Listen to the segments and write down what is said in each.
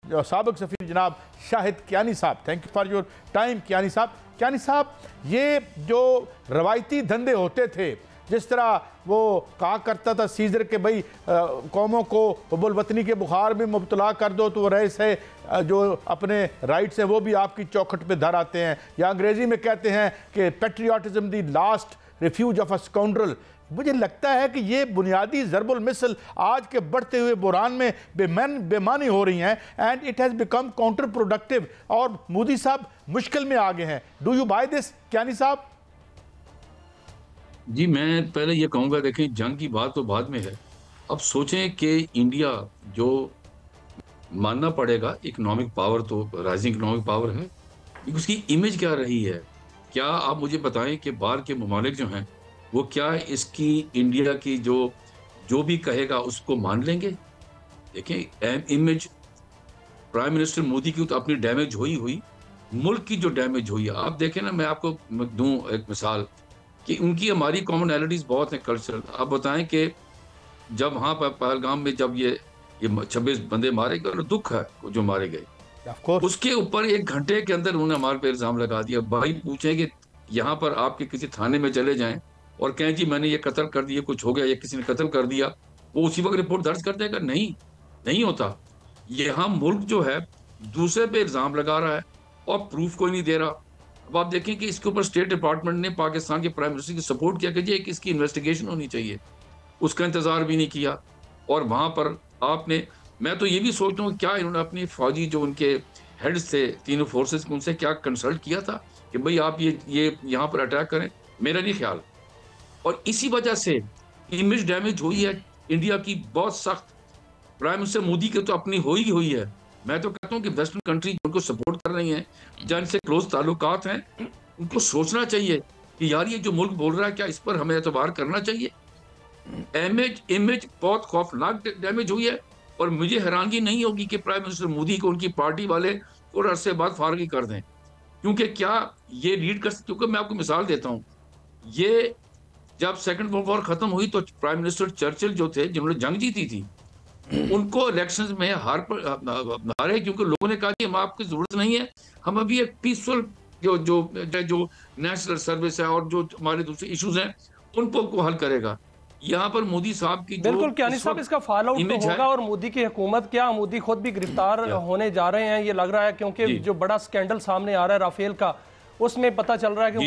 जो साबिक सफ़ीर जनाब शाहिद कियानी साहब, thank you for your time Kiyani साहब। कियानी साहब, ये जो रवायती धंधे होते थे, जिस तरह वो कहा करता था सीजर के भाई कौमों को हुब्बुल-वतनी के बुखार में मुब्तला कर दो तो वो रईस है जो अपने राइट्स हैं वो भी आपकी चौखट पे धर आते हैं, या अंग्रेज़ी में कहते हैं कि patriotism the last refuse of a scoundrel. मुझे लगता है कि ये बुनियादी ज़रबुल मिसल आज के बढ़ते हुए बुरान में बेमानी हो रही हैं and it has become counter productive और मोदी साहब मुश्किल में आ गए हैं। Do you buy this Kiyani साहब? जी, मैं पहले ये कहूँगा, देखें जंग की बात तो बाद में है। अब सोचें कि इंडिया जो मानना पड़ेगा इकोनॉमिक पावर, तो राइजिंग इकोनॉमिक पावर है, उसकी इमेज क्या रही है? क्या आप मुझे बताएं कि बाहर के ममालिक जो हैं वो क्या इसकी इंडिया की जो भी कहेगा उसको मान लेंगे? देखें इमेज प्राइम मिनिस्टर मोदी की तो अपनी डैमेज हुई, मुल्क की जो डैमेज हुई है, आप देखें ना, मैं आपको दूं एक मिसाल कि उनकी हमारी कॉमनैलिटीज़ बहुत हैं कल्चरल। आप बताएं कि जब वहाँ पर पहलगाम में जब ये 26 बंदे मारे गए और दुख है जो मारे गए, उसके ऊपर 1 घंटे के अंदर उन्होंने हमारे पे इल्ज़ाम लगा दिया। भाई पूछें कि यहाँ पर आपके किसी थाने में चले जाएं और कहें जी मैंने ये कत्ल कर दिया, कुछ हो गया या किसी ने कत्ल कर दिया, वो उसी वक्त रिपोर्ट दर्ज कर देगा? नहीं होता। यहाँ मुल्क जो है दूसरे पे इल्ज़ाम लगा रहा है और प्रूफ कोई नहीं दे रहा। अब आप देखें कि इसके ऊपर स्टेट डिपार्टमेंट ने पाकिस्तान के प्राइम मिनिस्टर की सपोर्ट किया कि जी एक इसकी इन्वेस्टिगेशन होनी चाहिए, उसका इंतजार भी नहीं किया। और वहाँ पर मैं तो ये भी सोचता हूँ क्या इन्होंने अपनी फौजी जो उनके हेड्स थे तीनों फोर्सेस को, उनसे क्या कंसल्ट किया था कि भाई आप ये यहाँ पर अटैक करें? मेरा नहीं ख्याल। और इसी वजह से इमेज डैमेज हुई है इंडिया की बहुत सख्त। प्राइम मिनिस्टर मोदी की तो अपनी हुई है। मैं तो कहता हूँ कि वेस्टर्न कंट्री उनको सपोर्ट कर रही हैं, जिनसे क्लोज ताल्लुकात हैं, उनको सोचना चाहिए कि यार ये जो मुल्क बोल रहा है क्या इस पर हमें एतबार करना चाहिए? इमेज बहुत खौफनाक डैमेज हुई है और मुझे हैरानगी नहीं होगी कि प्राइम मिनिस्टर मोदी को उनकी पार्टी वाले थोड़ा अरसे बाद फारगी कर दें, क्योंकि क्या ये रीड कर, क्योंकि मैं आपको मिसाल देता हूँ, ये जब सेकंड वर्ल्ड वॉर खत्म हुई तो प्राइम मिनिस्टर चर्चिल जो थे जिन्होंने जंग जीती थी, उनको इलेक्शंस में हारे क्योंकि लोगों ने कहा कि हम आपकी जरूरत नहीं है, हम अभी एक पीसफुल जो नेशनल सर्विस है और जो हमारे दूसरे इश्यूज हैं उनको हल करेगा। यहाँ पर मोदी साहब की बिल्कुल कियानी साहब, इसका फॉलो आउट तो होगा और मोदी की हुकूमत क्या, मोदी खुद भी गिरफ्तार होने जा रहे हैं ये लग रहा है, क्योंकि जो बड़ा स्कैंडल सामने आ रहा है राफेल का, उसमें पता चल रहा है कि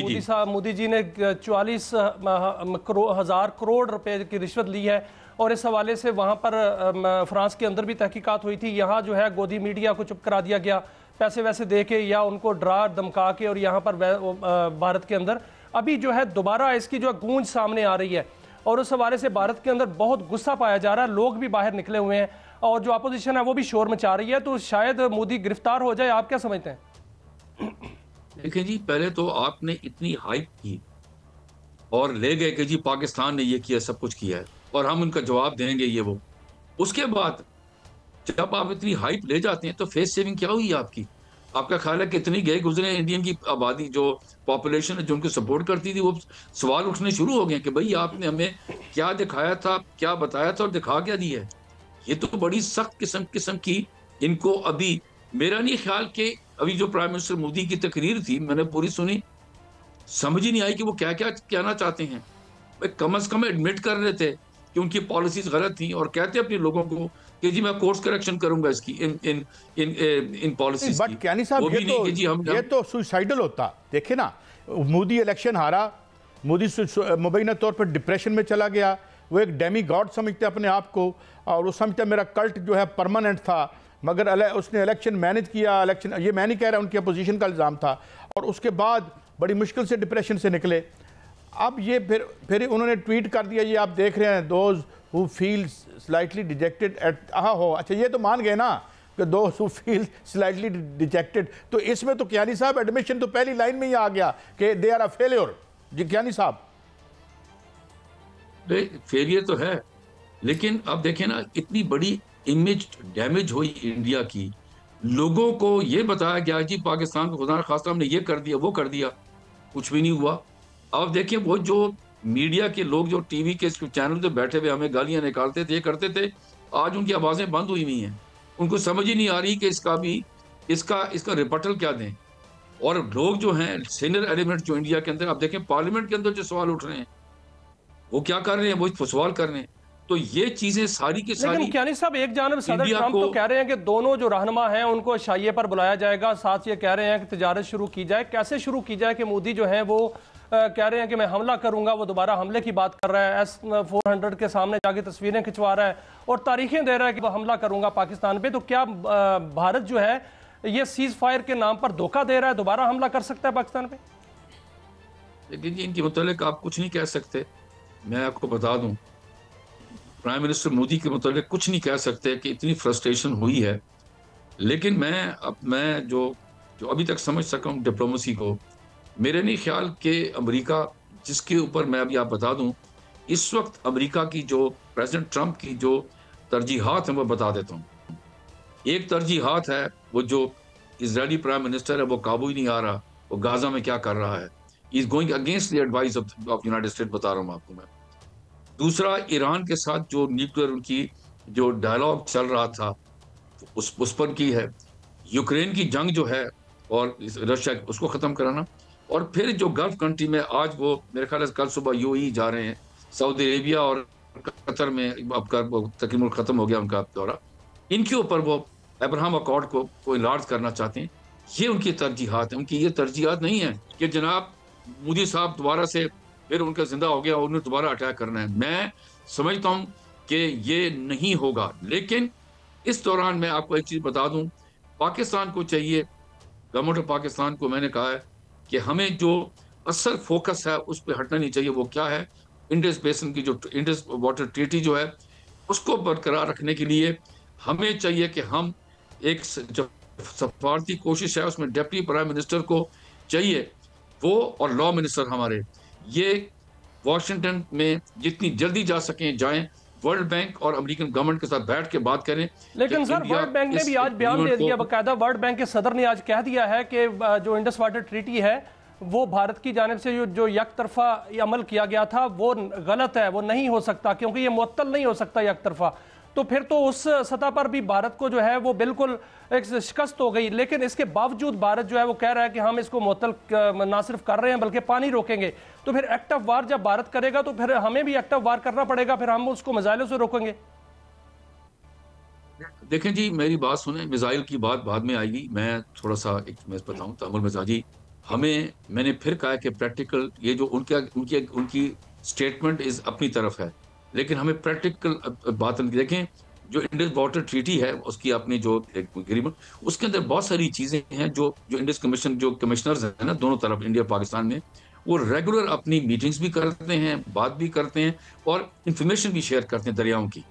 मोदी जी ने 44,000 करोड़ रुपए की रिश्वत ली है और इस हवाले से वहाँ पर फ्रांस के अंदर भी तहकीकात हुई थी। यहाँ जो है गोदी मीडिया को चुप करा दिया गया पैसे वैसे दे के या उनको डरा धमका के, और यहाँ पर भारत के अंदर अभी जो है दोबारा इसकी जो गूंज सामने आ रही है और उस हवाले से भारत के अंदर बहुत गुस्सा पाया जा रहा है, लोग भी बाहर निकले हुए हैं और जो अपोजिशन है वो भी शोर मचा रही है, तो शायद मोदी गिरफ्तार हो जाए। आप क्या समझते हैं? देखिए जी, पहले तो आपने इतनी हाइप की और ले गए कि जी पाकिस्तान ने ये किया, सब कुछ किया है और हम उनका जवाब देंगे ये वो। उसके बाद जब आप इतनी हाइप ले जाते हैं तो फेस सेविंग क्या हुई आपकी? आपका ख्याल है कितनी गए गुजरे इंडियन की आबादी, जो पॉपुलेशन है जो उनको सपोर्ट करती थी, वो सवाल उठने शुरू हो गए कि भाई आपने हमें क्या दिखाया था, क्या बताया था और दिखा क्या दिया है? ये तो बड़ी सख्त किस्म की इनको अभी, मेरा नहीं ख्याल कि अभी जो प्राइम मिनिस्टर मोदी की तकरीर थी मैंने पूरी सुनी, समझ ही नहीं आई कि वो क्या क्या कहना चाहते हैं। कम से कम एडमिट कर रहे थे कि उनकी पॉलिसीज गलत थी और कहते अपने लोगों को कि जी मैं कोर्स करेक्शन करूंगा इसकी इन पॉलिसीज। बट कियानी साहब ये तो सुसाइडल होता। देखे ना, मोदी इलेक्शन हारा, मोदी मुबैना तौर पर डिप्रेशन में चला गया, वो एक डेमी गॉड समझते अपने आप को और वो समझते मेरा कल्ट जो है परमानेंट था, मगर उसने इलेक्शन मैनेज किया। इलेक्शन, ये मैं नहीं कह रहा, उनकी अपोजिशन का इल्ज़ाम था और उसके बाद बड़ी मुश्किल से डिप्रेशन से निकले। अब ये फिर उन्होंने ट्वीट कर दिया, ये आप देख रहे हैं, those who feel slightly dejected at हो। अच्छा, ये तो मान गए ना कि those who feel slightly dejected, तो इसमें तो कियानी साहब एडमिशन तो पहली लाइन में ही आ गया कि दे आर अ फेलियर। जी कियानी साहब, फेलियर तो है, लेकिन अब देखें ना, इतनी बड़ी इमेज डैमेज हुई इंडिया की, लोगों को ये बताया गया जी पाकिस्तान को खुदा खास्ता हमने ये कर दिया वो कर दिया, कुछ भी नहीं हुआ। अब देखिए वो जो मीडिया के लोग जो टीवी के चैनल पे बैठे हुए हमें गालियां निकालते थे, ये करते थे, आज उनकी आवाजें बंद हुई हैं उनको समझ ही नहीं आ रही कि इसका रिपटल क्या दें। और लोग जो हैं सीनियर एलिमेंट जो इंडिया के अंदर, आप देखें पार्लियामेंट के अंदर जो सवाल उठ रहे हैं वो क्या कर रहे हैं, वो सवाल कर रहे हैं। तो ये चीजें सारी की सारी, लेकिन क्यानी साहब एक जानब सदर इंडिया ट्रंप को, तो कह रहे हैं कि दोनों जो रहनुमा हैं उनको शाइये पर बुलाया जाएगा, साथ ये कह रहे हैं कि तिजारत शुरू की जाए। कैसे शुरू की जाए कि मोदी जो है वो कह रहे हैं कि मैं हमला करूंगा, वो दोबारा हमले की बात कर रहा है, S-400 के सामने जाके तस्वीरें खिंचवा रहा है और तारीखें दे रहा है कि वो हमला करूंगा पाकिस्तान पे। तो क्या भारत जो है ये सीज फायर के नाम पर धोखा दे रहा है, दोबारा हमला कर सकता है पाकिस्तान पे? लेकिन जी इनके मुतालिक आप कुछ नहीं कह सकते। मैं आपको बता दूं, प्राइम मिनिस्टर मोदी के मुतालिक कुछ नहीं कह सकते कि इतनी फ्रस्ट्रेशन हुई है। लेकिन मैं जो जो अभी तक समझ सका हूँ डिप्लोमेसी को, मेरे नहीं ख्याल कि अमेरिका, जिसके ऊपर मैं अभी आप बता दूं, इस वक्त अमेरिका की जो प्रेसिडेंट ट्रंप की जो तरजीहात हैं वो बता देता हूँ। एक तरजीहात है वो जो इजरायली प्राइम मिनिस्टर है वो काबू ही नहीं आ रहा, वो गाजा में क्या कर रहा है, is going against the advice of United state, बता रहा हूँ आपको मैं। दूसरा, ईरान के साथ जो न्यूक्लियर उनकी जो डायलॉग चल रहा था उस पर की है। यूक्रेन की जंग जो है और रशिया उसको ख़त्म कराना। और फिर जो गल्फ कंट्री में आज वो मेरे ख्याल से कल सुबह यूएई जा रहे हैं, सऊदी अरेबिया और कतर में आपका तकरीबन ख़त्म हो गया उनका दौरा, इनके ऊपर वो अब्राहम अकॉर्ड को इलाज करना चाहते हैं। ये उनकी तरजीहात है। उनकी ये तरजीहात नहीं है कि जनाब मोदी साहब दोबारा से फिर उनका जिंदा हो गया और उन्हें दोबारा अटैक करना है। मैं समझता हूं कि ये नहीं होगा। लेकिन इस दौरान मैं आपको एक चीज बता दूं, पाकिस्तान को चाहिए, गवर्नमेंट ऑफ पाकिस्तान को मैंने कहा है कि हमें जो असल फोकस है उस पर हटना नहीं चाहिए। वो क्या है, इंडस बेसिन की जो इंडस वाटर ट्रीटी जो है उसको बरकरार रखने के लिए हमें चाहिए कि हम एक जो सफारती कोशिश है उसमें डिप्टी प्राइम मिनिस्टर को चाहिए, वो और लॉ मिनिस्टर हमारे ये वॉशिंगटन में जितनी जल्दी जा सकें जाएं, वर्ल्ड बैंक और अमेरिकन गवर्नमेंट के साथ बैठ के बात करें। लेकिन सर वर्ल्ड बैंक ने भी आज बयान दे दिया, बाकायदा वर्ल्ड बैंक के सदर ने आज कह दिया है कि जो इंडस वाटर ट्रीटी है वो भारत की जानिब से जो एक तरफा अमल किया गया था वो गलत है, वो नहीं हो सकता क्योंकि ये मुअत्तल नहीं हो सकता एक तरफा। तो फिर तो उस सतह पर भी भारत को जो है वो बिल्कुल एक शिकस्त हो गई। लेकिन इसके बावजूद भारत जो है वो कह रहा है कि हम इसको मुअत्तल ना सिर्फ कर रहे हैं बल्कि पानी रोकेंगे। तो फिर एक्ट ऑफ वार जब भारत करेगा तो फिर हमें भी एक्ट ऑफ वार करना पड़ेगा, फिर हम उसको मिसाइलों से रोकेंगे। देखें जी, मेरी बात सुने, मिसाइल की बात बाद में आएगी। मैं थोड़ा सा एक मैं बताऊं तमुल मिजाजी, मैंने फिर कहा कि प्रैक्टिकल ये जो उनकी स्टेटमेंट इज अपनी तरफ है, लेकिन हमें प्रैक्टिकल बात देखें। जो इंडस वाटर ट्रीटी है उसकी अपनी जो एग्रीमेंट, उसके अंदर बहुत सारी चीजें हैं जो इंडस कमीशन जो कमिश्नर्स हैं ना दोनों तरफ इंडिया पाकिस्तान में, वो रेगुलर अपनी मीटिंग्स भी करते हैं, बात भी करते हैं और इंफॉर्मेशन भी शेयर करते हैं दरियाओं की।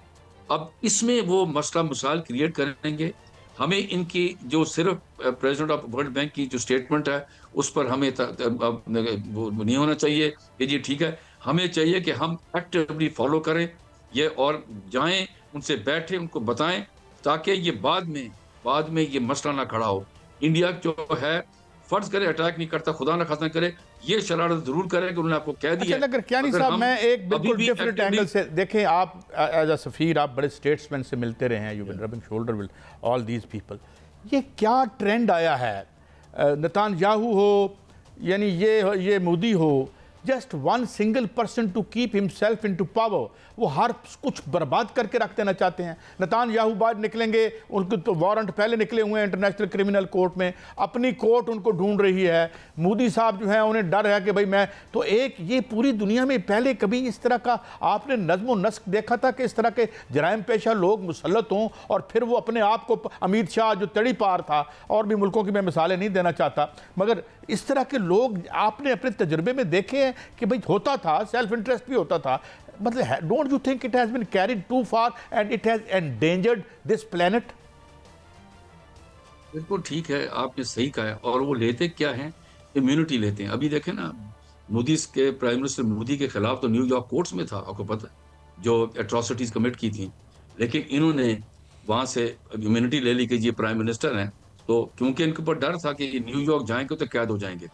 अब इसमें वो मसला मसाइल क्रिएट करेंगे। हमें इनकी जो सिर्फ प्रेसिडेंट ऑफ वर्ल्ड बैंक की जो स्टेटमेंट है उस पर हमें वो नहीं होना चाहिए कि जी ठीक है। हमें चाहिए कि हम एक्टिवली फॉलो करें ये और जाएं, उनसे बैठे, उनको बताएं, ताकि ये बाद में ये मसला ना खड़ा हो। इंडिया जो है फर्ज करे अटैक नहीं करता, खुदा ना खास्ता करे, ये शरारत जरूर करे कि उन्होंने आपको कह दिया। अच्छा, कियानी साहब मैं एक बिल्कुल डिफरेंट एंगल से देखें, आप एज अ सफीर आप बड़े स्टेट्समैन से मिलते रहे हैं, you been rubbing shoulder with all these people. ये क्या ट्रेंड आया है, नेतान्याहू हो यानी ये मोदी हो, just one single person to keep himself into power, वो हर कुछ बर्बाद करके रख देना चाहते हैं। नेतान्याहू बाद निकलेंगे, उनको तो वारंट पहले निकले हुए हैं इंटरनेशनल क्रिमिनल कोर्ट में, अपनी कोर्ट उनको ढूंढ रही है। मोदी साहब जो है उन्हें डर है कि भाई मैं तो एक ये पूरी दुनिया में पहले कभी इस तरह का आपने नज्म नस्क देखा था कि इस तरह के जराइम पेशा लोग मुसल्लत हों और फिर वो अपने आप को, अमित शाह जो तड़ी पार था, और भी मुल्कों की मैं मिसालें नहीं देना चाहता, मगर इस तरह के लोग आपने अपने तजुर्बे में देखे हैं कि भाई होता था, सेल्फ इंटरेस्ट भी होता था। मतलब don't you think it has been carried too far and it has endangered this planet? बिल्कुल ठीक है, आपने सही कहा है। और वो लेते क्या हैं, इम्यूनिटी लेते हैं। अभी देखें ना, मोदी के प्राइम मिनिस्टर मोदी के खिलाफ तो न्यूयॉर्क कोर्ट्स में था, आपको पता है, जो एट्रोसिटीज कमिट की थी, लेकिन इन्होंने वहां से इम्यूनिटी ले ली कि ये प्राइम मिनिस्टर हैं, तो क्योंकि इनके ऊपर डर था कि न्यूयॉर्क जाएंगे तो कैद हो जाएंगे।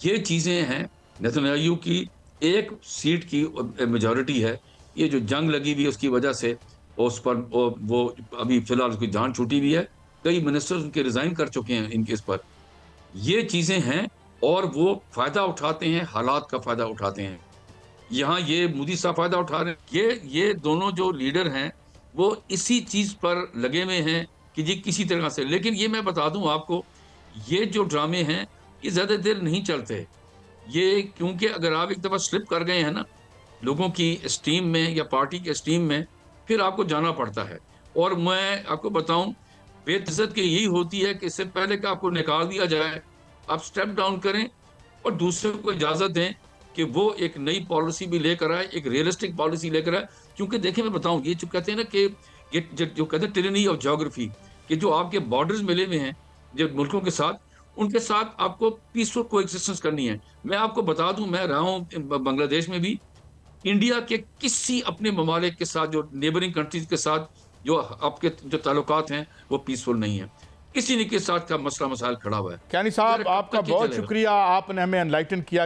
ये चीजें हैं। नेतन्याहू की एक सीट की मेजॉरिटी है, ये जो जंग लगी हुई है उसकी वजह से उस पर वो अभी फिलहाल उसकी जान छूटी भी है, कई मिनिस्टर्स उनके रिजाइन कर चुके हैं इनके इस पर। ये चीजें हैं और वो फायदा उठाते हैं, हालात का फायदा उठाते हैं। यहाँ ये मोदी साहब फायदा उठा रहे हैं। ये दोनों जो लीडर हैं वो इसी चीज पर लगे हुए हैं कि जी किसी तरह से। लेकिन ये मैं बता दूं आपको, ये जो ड्रामे हैं ये ज्यादा देर नहीं चलते। ये क्योंकि अगर आप एक दफा स्लिप कर गए हैं ना लोगों की स्टीम में या पार्टी के स्टीम में, फिर आपको जाना पड़ता है। और मैं आपको बताऊं, बेइज्जत की यही होती है कि इससे पहले कि आपको निकाल दिया जाए, आप स्टेप डाउन करें और दूसरे को इजाजत दें कि वो एक नई पॉलिसी भी लेकर आए, एक रियलिस्टिक पॉलिसी लेकर आए। क्योंकि देखिए मैं बताऊं, ये जो कहते हैं ना कि ये जो कहते हैं टिरनी ऑफ ज्योग्राफी, कि जो आपके बॉर्डर्स मिले हुए हैं जो मुल्कों के साथ, उनके साथ आपको पीसफुल कोएग्जिस्टेंस करनी है। मैं आपको बता दूं, मैं रहा हूं बांग्लादेश में भी, इंडिया के किसी अपने ममालिक के साथ, जो नेबरिंग कंट्रीज के साथ जो आपके जो ताल्लुकात हैं वो पीसफुल नहीं है। किसी न के साथ का मसला मसाइल खड़ा हुआ है। कियानी साहब, आपका बहुत शुक्रिया, आपने हमें एनलाइटन किया।